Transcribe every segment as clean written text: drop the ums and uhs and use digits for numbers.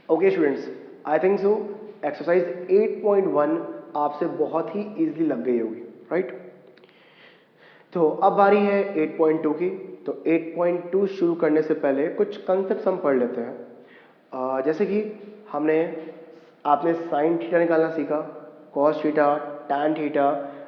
Okay students, I think so exercise 8.1 आपसे बहुत ही easily लग गई होगी, राइट? तो अब बारी है 8.2 की। तो 8.2 शुरू करने से पहले कुछ कंसेप्ट हम पढ़ लेते हैं। जैसे कि हमने आपने साइन थीटा निकालना सीखा, कॉस थीटा, टैन थीटा।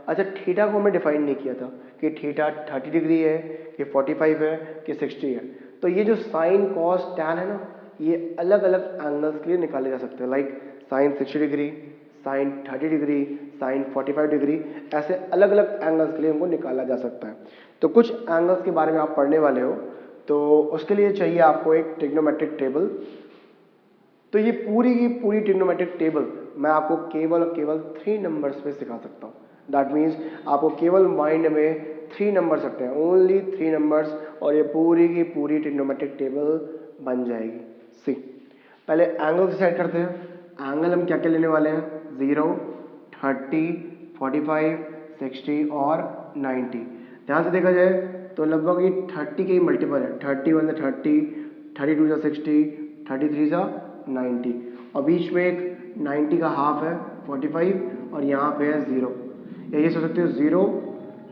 अच्छा, थीटा को हमने डिफाइन नहीं किया था कि थीटा 30 डिग्री है, कि 45 है, कि 60 है। तो ये जो साइन कॉस टैन है ना, ये अलग अलग एंगल्स के लिए निकाले जा सकते हैं। Like sine 60 degree, sine 30 degree, sine 45 degree, ऐसे अलग अलग एंगल्स के लिए हमको निकाला जा सकता है। तो कुछ एंगल्स के बारे में आप पढ़ने वाले हो, तो उसके लिए चाहिए आपको एक ट्रिग्नोमेट्रिक टेबल। तो ये पूरी की पूरी ट्रिग्नोमेट्रिक टेबल मैं आपको केवल और केवल 3 नंबर्स पे सिखा सकता हूँ। दैट मीन्स आपको केवल माइंड में 3 नंबर सकते हैं, ओनली 3 नंबर्स, और ये पूरी की पूरी ट्रिग्नोमेट्रिक टेबल बन जाएगी। सी, पहले एंगल डिसाइड करते हैं। एंगल हम क्या क्या लेने वाले हैं? 0, 30, 45, 60 और 90। ध्यान से देखा जाए तो लगभग ये 30 के ही मल्टीपल है। 31 से 30, 32 से 60, 33 से 90, और बीच में एक 90 का हाफ है 45, और यहाँ पे है 0। ये सोच सकते हो 0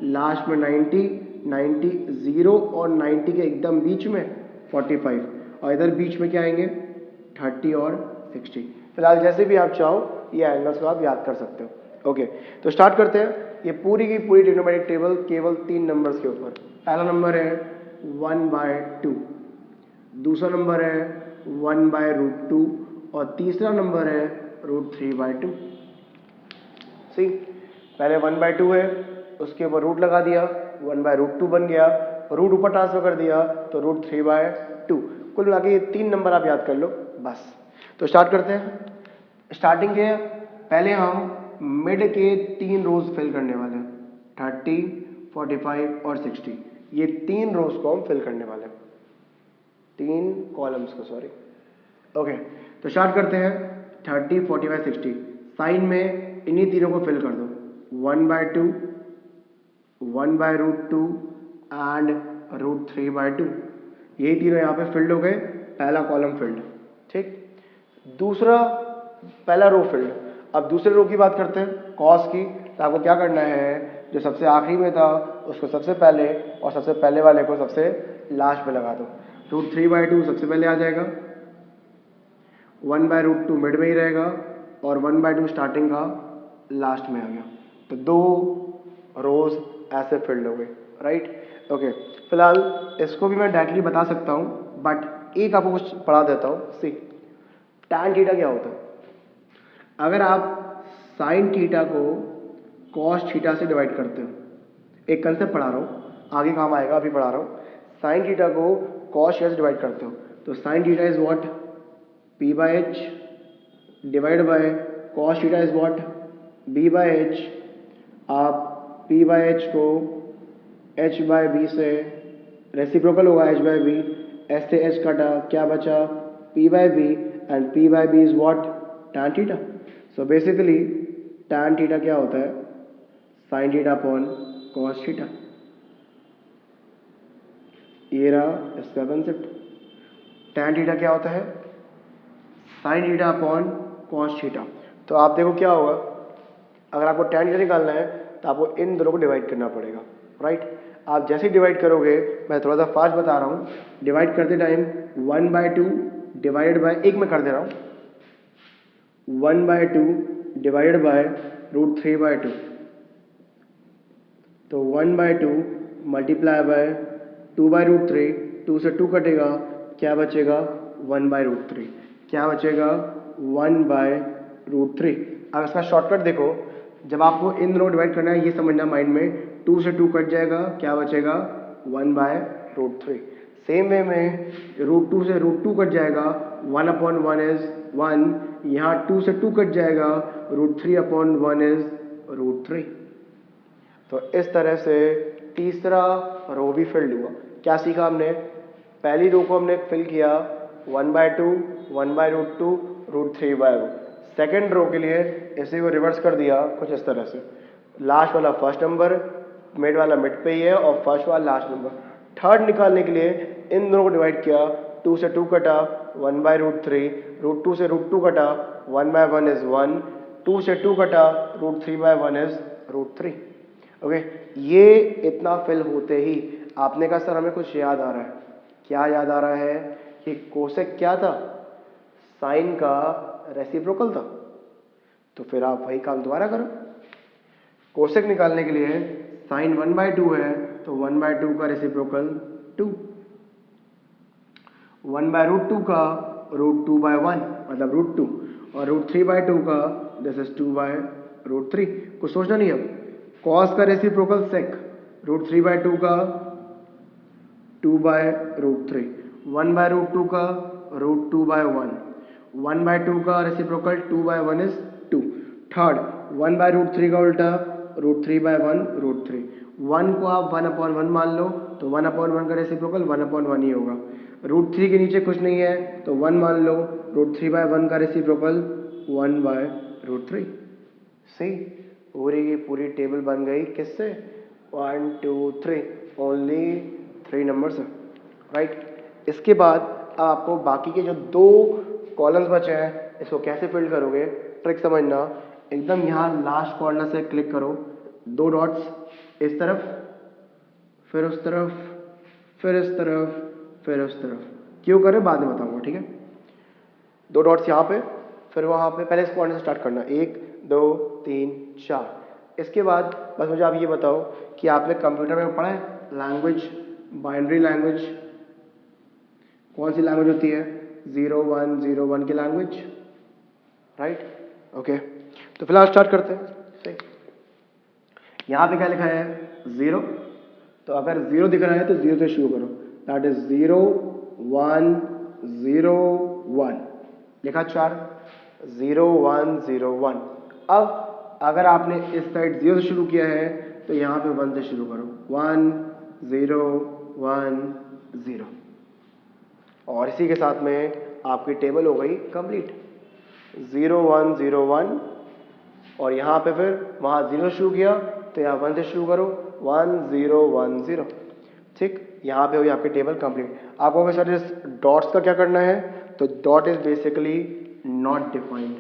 लास्ट में 90, 90 0 और 90 के एकदम बीच में 45, और इधर बीच में क्या आएंगे? 30 और 60। फिलहाल जैसे भी आप चाहो ये एंगल्स को आप याद कर सकते हो। ओके, तो स्टार्ट करते हैं। ये पूरी की पूरी ट्रिग्नोमेट्रिक टेबल केवल 3 नंबर्स के ऊपर। पहला नंबर है 1/2, दूसरा नंबर है 1/√2, और तीसरा नंबर है √3/2। सी, पहले 1/2 है, उसके ऊपर रूट लगा दिया, 1/√2 बन गया, रूट ऊपर ट्रांसफर कर दिया तो √3/2। कुल मिला के ये 3 नंबर आप याद कर लो बस। तो स्टार्ट करते हैं। स्टार्टिंग के पहले हम मिड के 3 रोज फिल करने वाले हैं, 30, 45 और 60। ये 3 रोज को हम फिल करने वाले हैं, 3 कॉलम्स को, सॉरी। ओके, तो स्टार्ट करते हैं। 30, 45, 60 साइन में इन्हीं तीनों को फिल कर दो। 1/2, 1/√2 एंड √3/2, यही तीनों यहाँ पे फिल्ड हो गए। पहला कॉलम फिल्ड, ठीक। दूसरा, पहला रो फिल्ड। अब दूसरे रो की बात करते हैं, कॉस की। तो आपको क्या करना है, जो सबसे आखिरी में था उसको सबसे पहले, और सबसे पहले वाले को सबसे लास्ट में लगा दो। √3/2 सबसे पहले आ जाएगा, 1/√2 मिड में ही रहेगा, और 1/2 स्टार्टिंग का लास्ट में आ गया। तो 2 रोज ऐसे फिल्ड हो गए, राइट। ओके, फिलहाल इसको भी मैं डायरेक्टली बता सकता हूँ, बट एक आपको कुछ पढ़ा देता हूँ। सी, टैन थीटा क्या होता है? अगर आप साइन थीटा को कॉस थीटा से डिवाइड करते हो, एक कंसेप्ट पढ़ा रहा हूँ, आगे काम आएगा, अभी पढ़ा रहा हूँ। साइन थीटा को कॉस थीटा से डिवाइड करते हो, तो sine theta is what? P/h divide by cos theta is what? B/h। आप P/h को h/b से रेसिप्रोकल होगा, h/b, s से h कटा, क्या बचा? P/b, and P/b is what? Tan theta. So basically tan theta क्या होता है? Sine theta upon cos theta. ये रहा इसका कंसेप्ट। टैन थीटा क्या होता है? Sine theta upon cos theta. तो आप देखो क्या होगा, अगर आपको टैन थीटा निकालना है तो आपको इन दोनों को डिवाइड करना पड़ेगा, राइट। आप जैसे ही डिवाइड करोगे, मैं थोड़ा सा फास्ट बता रहा हूँ, डिवाइड करते टाइम 1/2 डिवाइडेड बाय, एक में कर दे रहा हूँ, 1/2 डिवाइडेड बाय √3/2। तो 1/2 मल्टीप्लाई बाय 2/√3, 2 से 2 कटेगा, क्या बचेगा? 1/√3। क्या बचेगा? 1/√3। अब इसका शॉर्टकट देखो, जब आपको इन दोनों डिवाइड करना है, ये समझना माइंड में, 2 से 2 कट जाएगा, क्या बचेगा? 1/√3। सेम वे में √2 से √2 कट जाएगा, 1/1 इज 1, यहाँ 2 से 2 कट जाएगा, √3/1 इज √3। तो इस तरह से तीसरा रो भी फिल्ड हुआ। क्या सीखा हमने? पहली रो को हमने फिल किया 1/2, 1/√2, √3/2। सेकेंड रो के लिए इसे को रिवर्स कर दिया कुछ इस तरह से, लास्ट वाला फर्स्ट नंबर, मिड वाला मिड पे ही है, और फर्स्ट वाला लास्ट नंबर। थर्ड निकालने के लिए इन दोनों को डिवाइड किया, 2 से 2 कटा 1/√3, √2 से √2 कटा 1/1 इज 1, 2 से 2 कटा √3/1 इज √3। ओके, ये इतना फिल होते ही आपने कहा सर हमें कुछ याद आ रहा है। क्या याद आ रहा है कि कोसेक क्या था, साइन का रेसिप्रोकल था। तो फिर आप वही काम दोबारा करो। कोसेक निकालने के लिए साइन 1/2 है तो 1/2 का रेसिप्रोकल 2, 1/√2 का √2/1 मतलब √2 और √3/2 का दिस इज 2/√3। कुछ सोचना नहीं। अब कॉस का रेसिप्रोकल सेक, √3/2 का 2/√3, 1/√2 का √2/1, 1/2 का रेसिप्रोकल 2/1 इज 2। थर्ड 1/√3 का उल्टा √3/1 √3, 1 को आप 1/1 मान लो तो 1/1 का रेसिप्रोकल 1/1 ही होगा। √3 के नीचे कुछ नहीं है तो 1 मान लो, √3/1 का रेसिप्रोकल 1/√3। सही, पूरी की पूरी टेबल बन गई किससे, 1 2 3, ओनली 3 नंबर्स है, राइट। इसके बाद अब आपको बाकी के जो 2 कॉलम्स बचे हैं इसको कैसे फिल करोगे, ट्रिक समझना। एकदम यहाँ लास्ट कॉर्नर से क्लिक करो, 2 डॉट्स इस तरफ, फिर उस तरफ, फिर इस तरफ, फिर उस तरफ। क्यों करें बाद में बताऊंगा, ठीक है। 2 डॉट्स यहाँ पे, फिर वहाँ पे, पहले इस कॉर्नर से स्टार्ट करना, 1 2 3 4। इसके बाद बस मुझे आप ये बताओ कि आपने कंप्यूटर में पढ़ा है लैंग्वेज, बाइनरी लैंग्वेज, कौन सी लैंग्वेज होती है, 0101 की लैंग्वेज, राइट। ओके, तो फिलहाल स्टार्ट करते हैं। सही, यहाँ पे क्या लिखा है 0, तो अगर 0 दिख रहा है तो 0 से शुरू करो, दैट इज 0 1 0 1, लिखा 4, 0 1 0 1। अब अगर आपने इस साइड 0 से शुरू किया है तो यहाँ पे 1 से शुरू करो, 1 0 1 0, और इसी के साथ में आपकी टेबल हो गई कंप्लीट। 0 1 0 1, और यहाँ पे फिर वहाँ 0 शुरू किया तो यहाँ 1 से शुरू करो, 1 0 1 0, ठीक। यहाँ पे हुई आपकी टेबल कंप्लीट। आपको सर इस डॉट्स का क्या करना है, तो dot is basically not defined,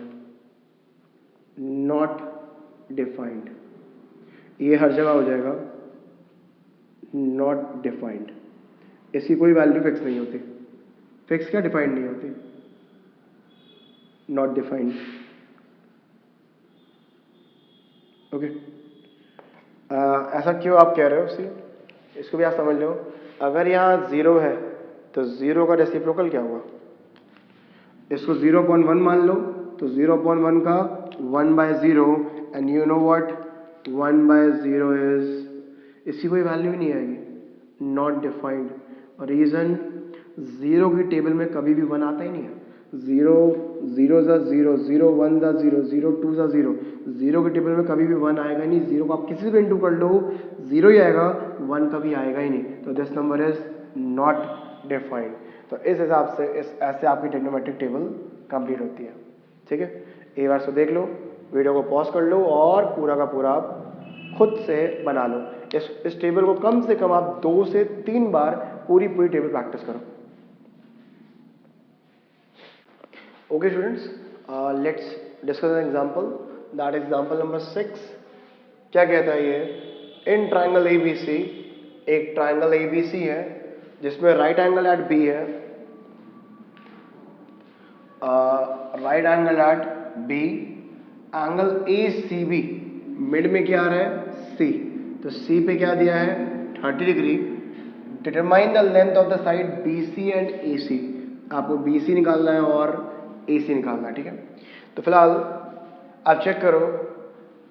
not defined, ये हर जगह हो जाएगा नॉट डिफाइंड। इसकी कोई वैल्यू फिक्स नहीं होती, फिक्स क्या, डिफाइंड नहीं होती, नॉट डिफाइंड। ओके, ऐसा क्यों आप कह रहे हो, सी इसको भी आप समझ लो। अगर यहाँ 0 है तो 0 का रेसिप्रोकल क्या हुआ, इसको 0.1 मान लो तो 0.1 का 1/0, and you know what 1/0 is, इसकी कोई वैल्यू ही नहीं आएगी, नॉट डिफाइंड। रीजन, 0 की टेबल में कभी भी 1 आता ही नहीं है। 0 0 ज़ा 0, 0 1 ज़ा 0, 0 2 ज़ा 0, 0 की टेबल में कभी भी 1 आएगा नहीं। 0 को आप किसी से इंटू कर लो 0 ही आएगा, 1 कभी आएगा ही नहीं। तो this number is not defined. तो इस हिसाब से ऐसे आपकी ट्रिग्नोमेट्रिक टेबल कंप्लीट होती है, ठीक है। एक बार सो देख लो, वीडियो को पॉज कर लो और पूरा का पूरा आप खुद से बना लो। इस टेबल को कम से कम आप 2 से 3 बार पूरी टेबल प्रैक्टिस करो। Okay students, let's discuss an example, that example number 6। क्या कहता है ये, इन ट्राइंगल ABC, एक ट्राइंगल ABC है जिसमें राइट एंगल एट बी है, right angle at B, angle ACB, mid में क्या आ रहा है C, तो C पे क्या दिया है 30 degree. Determine the length of the side BC and AC, आपको BC निकालना है और AC निकालना है, ठीक है। तो फिलहाल आप चेक करो,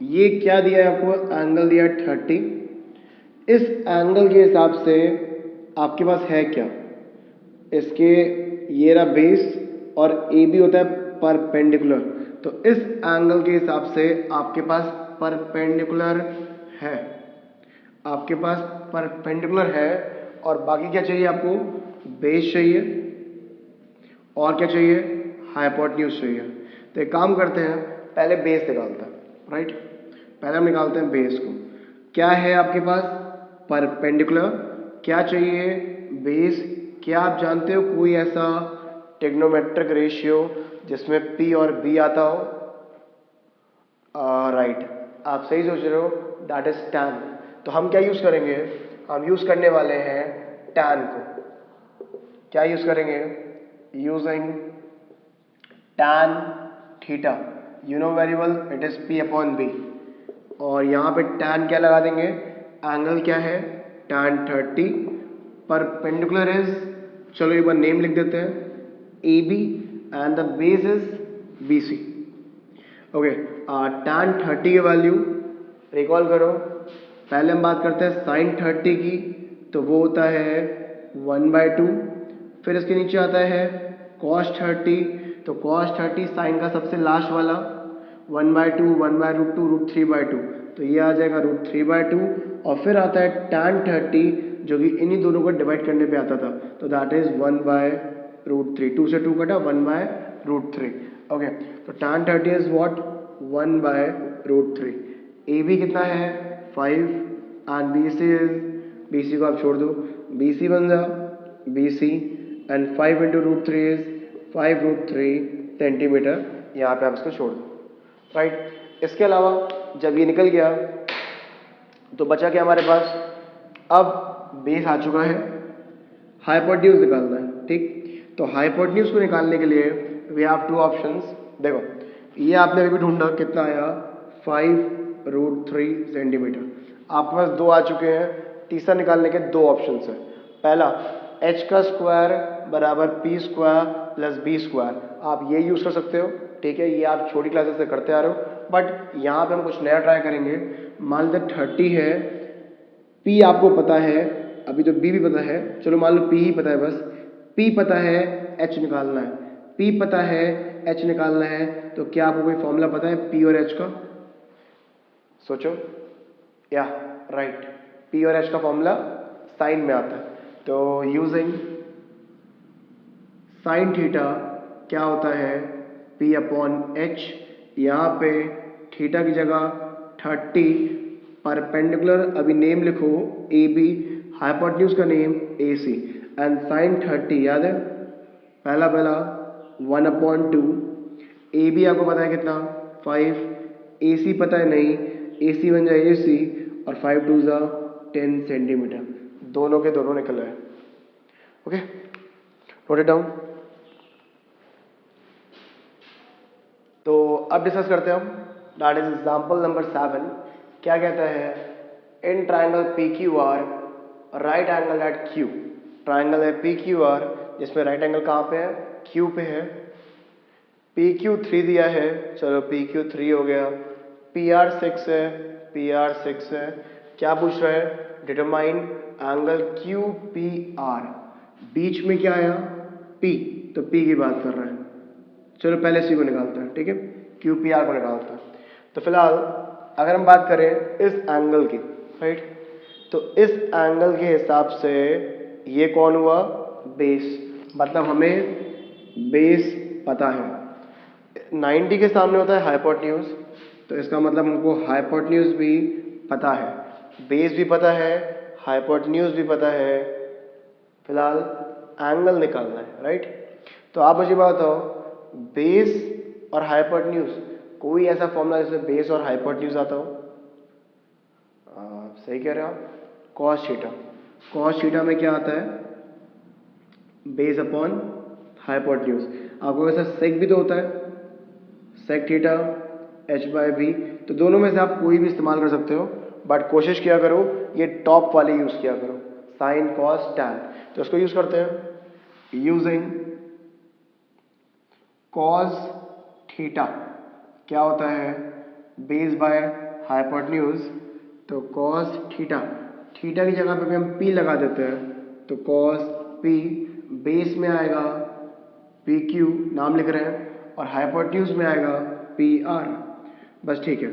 ये क्या दिया है आपको, एंगल दिया 30। इस एंगल के हिसाब से आपके पास है क्या, इसके ये रहा बेस और AB होता है परपेंडिकुलर, तो इस एंगल के हिसाब से आपके पास परपेंडिकुलर है, आपके पास परपेंडिकुलर है। और बाकी क्या चाहिए आपको, बेस चाहिए और क्या चाहिए, हाइपोटेन्यूज चाहिए। तो एक काम करते हैं, पहले बेस निकालते हैं, राइट। पहले हम निकालते हैं बेस को। क्या है आपके पास, परपेंडिकुलर, क्या चाहिए बेस, क्या आप जानते हो कोई ऐसा ट्रिग्नोमेट्रिक रेशियो जिसमें P और B आता हो? राइट, आप सही सोच रहे हो, दैट इज tan। तो हम क्या यूज करेंगे? हम यूज करने वाले हैं tan को। क्या यूज करेंगे? Using tan theta, you know very well it is P upon B। और यहां पे tan क्या लगा देंगे? एंगल क्या है? tan 30 परपेंडिकुलर इज, चलो एक बार नेम लिख देते हैं, AB and the base is BC। Okay, tan 30 की वैल्यू रिकॉल करो। पहले हम बात करते हैं sin 30 की, तो वो होता है 1/2। फिर इसके नीचे आता है cos 30, तो cos 30 sin का सबसे लास्ट वाला 1/2, 1/√2, √3/2, तो ये आ जाएगा √3/2। और फिर आता है tan 30 जो कि इन्हीं दोनों को डिवाइड करने पे आता था, तो दैट इज 1/√3। 2 से 2 कटा, 1/√3। ओके, तो tan 30 इज व्हाट? 1/√3। AB कितना है? 5 एंड BC इज, BC को आप छोड़ दो, BC बन जा BC and 5 into √3 is 5√3 centimetre. यहाँ पे आप इसको छोड़ दो, राइट। इसके अलावा जब ये निकल गया तो बचा क्या हमारे पास? अब बेस आ चुका है, हाइपोटेन्यूज निकालना है, ठीक। तो हाइपोटेन्यूज को निकालने के लिए वी हैव टू ऑप्शंस। देखो, ये आपने अभी भी ढूंढा, कितना आया? 5√3 सेंटीमीटर। आपके पास दो आ चुके हैं, तीसरा निकालने के दो ऑप्शंस है। पहला h का स्क्वायर बराबर p square plus b square, आप ये यूज कर सकते हो, ठीक है, ये आप छोटी क्लासेस से करते आ रहे हो, बट यहाँ पे हम कुछ नया ट्राई करेंगे। मान लो 30 है, p आपको पता है, अभी तो b भी पता है, चलो मान लो p ही पता है, बस p पता है, h निकालना है, p पता है, h निकालना है, तो क्या आपको कोई फॉर्मूला पता है p और h का? सोचो, या राइट, p और h का फॉर्मूला साइन में आता है, तो यूजिंग साइन थीटा क्या होता है? p upon h। यहाँ पे थीटा की जगह 30 परपेंडिकुलर, अभी नेम लिखो AB, हाइपोटेन्यूज का नेम AC एंड साइन 30 याद है, पहला 1/2। AB आपको पता है कितना? 5। AC पता है नहीं, AC बन जाए AC, और 5 2 जा 10 सेंटीमीटर, दोनों के दोनों निकल रहे हैं। Okay, note it down. तो अब डिस्कस करते हैं हम, दैट इज एग्जांपल नंबर 7। क्या कहता है? In triangle PQR right angle at Q। Triangle है PQR जिसमें राइट एंगल कहाँ पे है? Q पे है। PQ3 दिया है, चलो PQ3 हो गया। PR6 है, PR6 है। क्या पूछ रहा है? Determine angle QPR। बीच में क्या आया? P, तो P की बात कर रहा है। चलो पहले C को निकालते हैं, ठीक है, QPR को निकालते हैं। तो फिलहाल अगर हम बात करें इस एंगल की, राइट, तो इस एंगल के हिसाब से ये कौन हुआ? बेस, मतलब हमें बेस पता है। 90 के सामने होता है हाइपोटेन्यूज, तो इसका मतलब हमको हाइपोटेन्यूज भी पता है, बेस भी पता है, हाइपोटेन्यूज भी पता है। फिलहाल एंगल निकालना है, राइट। तो आप मुझे बात बताओ, बेस और हाइपोटेन्यूज, कोई ऐसा फॉर्मूला जिसमें बेस और हाइपोटेन्यूज आता हो? सही कह रहे हो आप, कॉस थीटा। कॉस थीटा में क्या आता है? Base upon hypotenuse. आपको वैसा सेक भी तो होता है, सेक थीटा h/b, तो दोनों में से आप कोई भी इस्तेमाल कर सकते हो, बट कोशिश किया करो ये टॉप वाले यूज किया करो, साइन कॉस टैन। तो इसको यूज करते हैं, यूजिंग कॉस थीटा क्या होता है? बेस बाय हाइपोटेन्यूज, तो कॉस थीटा, थीटा की जगह पे भी हम p लगा देते हैं, तो कॉस p, बेस में आएगा PQ, नाम लिख रहे हैं, और हाइपोटेन्यूज में आएगा PR, बस ठीक है,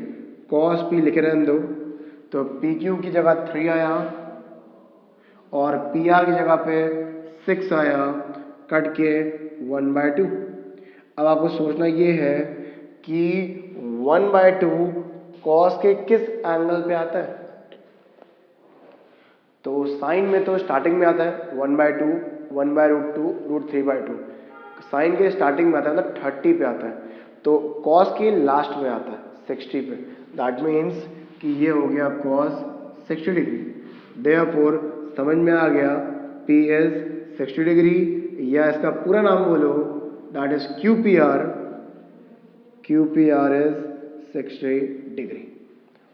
कॉस p लिखे रहने दो। तो PQ की जगह 3 आया और PR की जगह पे 6 आया, कट के 1/2। अब आपको सोचना ये है कि 1/2 कॉस के किस एंगल पे आता है? तो साइन में तो स्टार्टिंग में आता है 1/2, 1/√2 √3/2 साइन के स्टार्टिंग में आता है मतलब 30 पे आता है, तो कॉस के लास्ट में आता है 60 पे। दैट मीन्स कि ये हो गया कॉस 60 डिग्री। देयरफॉर समझ में आ गया P इज 60 डिग्री, या इसका पूरा नाम बोलो that is QPR। QPR is 60 degree,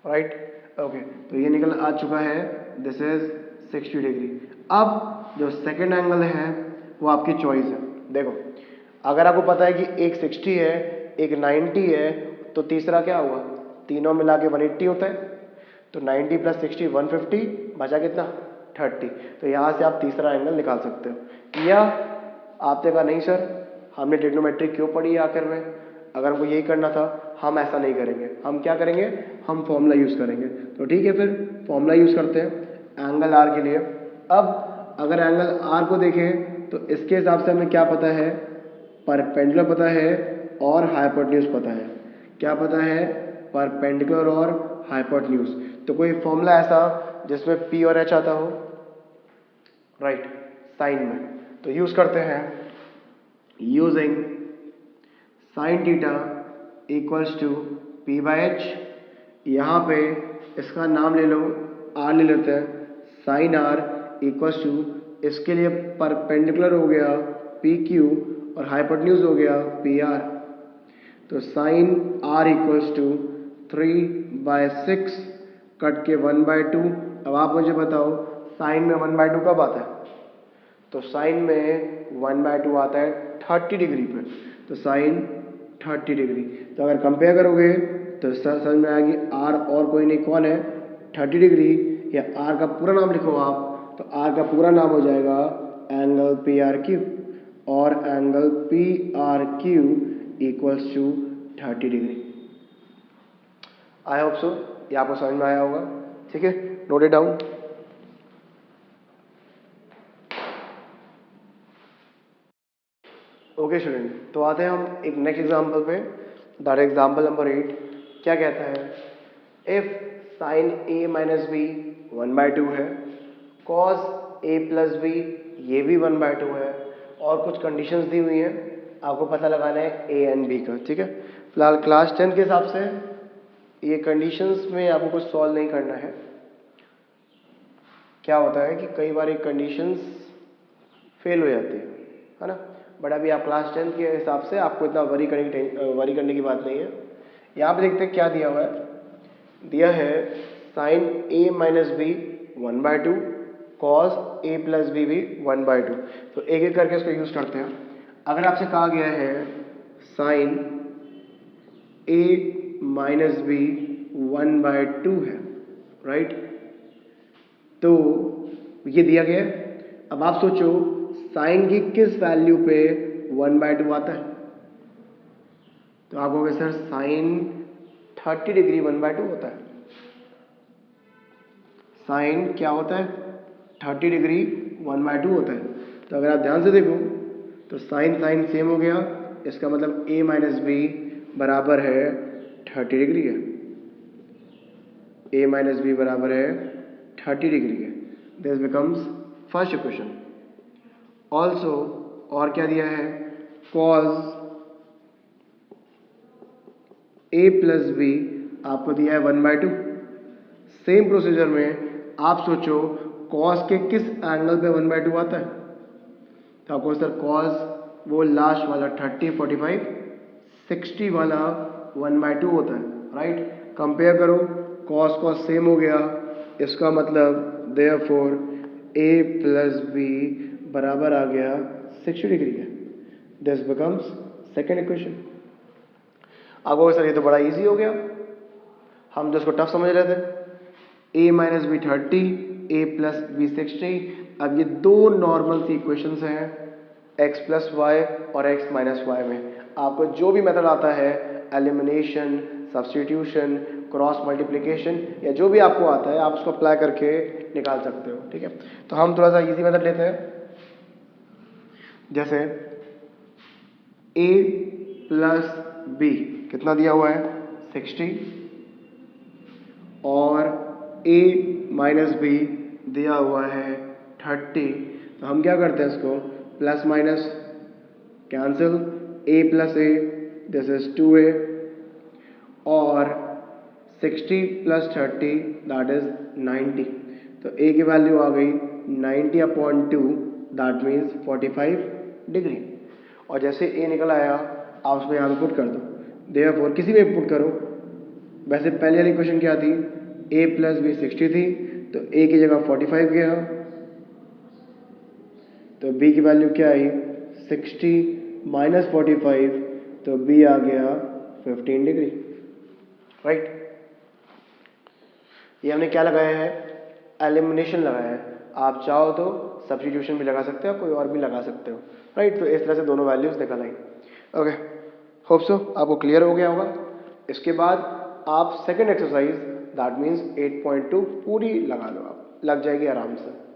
right. Okay, तो ये निकल आ चुका है, दिस इज 60 डिग्री। अब जो सेकेंड एंगल है वो आपकी चॉइस है। देखो, अगर आपको पता है कि एक 60 है एक 90 है, तो तीसरा क्या हुआ, तीनों मिला के 180 होता है, तो 90 + 60 150, बचा कितना 30। तो यहाँ से आप तीसरा एंगल निकाल सकते हो। या आपने कहा नहीं सर हमने ट्रिग्नोमेट्री क्यों पढ़ी है आखिर में, अगर हमको यही करना था, हम ऐसा नहीं करेंगे। हम क्या करेंगे, हम फॉर्मूला यूज़ करेंगे। तो ठीक है, फिर फॉर्मूला यूज़ करते हैं एंगल आर के लिए। अब अगर एंगल आर को देखें तो इसके हिसाब से हमें क्या पता है, परपेंडिकुलर पता है और हाइपोटेन्यूज पता है। क्या पता है, परपेंडिकुलर और हाइपोटेन्यूज। तो कोई फॉर्मूला ऐसा जिसमें P और H आता हो, राइट, साइन में, तो यूज करते हैं। Using sine theta equals to P/H। यहाँ पे इसका नाम ले लो, R ले लेते हैं। साइन R इक्वल्स टू, इसके लिए परपेंडिकुलर हो गया PQ और हाइपोटेन्यूज हो गया PR। तो sine R equals to 3/6 cut के 1/2। अब आप मुझे बताओ साइन में 1/2 कब आता है, तो साइन में 1/2 आता है 30 डिग्री पे, तो साइन 30 डिग्री। तो अगर कंपेयर करोगे तो समझ में आएगी आर और कोई नहीं, कौन है 30 डिग्री, या आर का पूरा नाम लिखो आप, तो आर का पूरा नाम हो जाएगा एंगल PRQ, और angle PRQ equals to 30 degree. I hope so ये आपको समझ में आया होगा, ठीक है, note it down. Okay student, तो आते हैं हम एक नेक्स्ट एग्जांपल पे, दैट एग्जांपल नंबर 8। क्या कहता है, इफ साइन A - B 1/2 है, कॉस A + B ये भी 1/2 है, और कुछ कंडीशंस दी हुई हैं, आपको पता लगाना है A एंड B का, ठीक है। फिलहाल क्लास 10 के हिसाब से ये कंडीशंस में आपको कुछ सॉल्व नहीं करना है। क्या होता है कि कई बार ये कंडीशंस फेल हो जाती है ना, बट अभी आप क्लास 10 के हिसाब से आपको इतना वरी करने की बात नहीं है। यहाँ पे देखते हैं क्या दिया हुआ है, दिया है sine A - B 1/2, cos A + B भी 1/2। तो एक एक करके इसको यूज करते हैं। अगर आपसे कहा गया है साइन A - B 1/2 है, राइट, तो ये दिया गया है। अब आप सोचो साइन की किस वैल्यू पे 1/2 आता है, तो आप कहोगे सर साइन 30 डिग्री 1/2 होता है। साइन क्या होता है, 30 डिग्री 1/2 होता है। तो अगर आप ध्यान से देखो तो साइन साइन सेम हो गया, इसका मतलब A - B बराबर है 30 डिग्री है। A - B बराबर है 30 डिग्री है। This becomes first equation. Also और क्या दिया है, कॉस A + B आपको दिया है 1/2। सेम प्रोसीजर में आप सोचो कॉस के किस एंगल पे 1/2 आता है, तो आपको सर कॉस वो लास्ट वाला 30 45 60 वाला 1/2 होता है, राइट। कंपेयर करो, कॉस कॉस सेम हो गया, इसका मतलब देयरफॉर A + B बराबर आ गया 60 डिग्री है। This becomes second equation. अब वो सर ये तो बड़ा इजी हो गया, हम जो इसको टफ समझ रहे थे। A - B 30, A + B 60। अब ये दो नॉर्मल सी इक्वेशंस हैं x + y और x - y में। आपको जो भी मेथड आता है, एलिमिनेशन, सब्स्टिट्यूशन, क्रॉस मल्टीप्लिकेशन, या जो भी आपको आता है आप उसको अप्लाई करके निकाल सकते हो, ठीक है। तो हम थोड़ा सा इजी मेथड लेते हैं। जैसे A + B कितना दिया हुआ है 60, और A - B दिया हुआ है 30। तो हम क्या करते हैं इसको plus minus cancel, a plus A this is 2a और 60 प्लस 30 दैट इज 90। तो a की वैल्यू आ गई 90/2 दैट मीन्स 45 डिग्री। और जैसे a निकल आया आप उसको यहाँ पे पुट कर दो, देयरफॉर किसी में पुट करो। वैसे पहले वाली क्वेश्चन क्या थी, a प्लस बी 60 थी, तो a की जगह 45 गया, तो b की वैल्यू क्या आई 60 माइनस 45, तो b आ गया 15 डिग्री, राइट। ये हमने क्या लगाया है, एलिमिनेशन लगाया है। आप चाहो तो सब्स्टिट्यूशन भी लगा सकते हो, कोई और भी लगा सकते हो, राइट। तो इस तरह से दोनों वैल्यूज निकल आई। ओके, होप सो आपको क्लियर हो गया होगा। इसके बाद आप सेकंड एक्सरसाइज दैट मीन्स 8.2 पूरी लगा लो, आप लग जाएगी आराम से।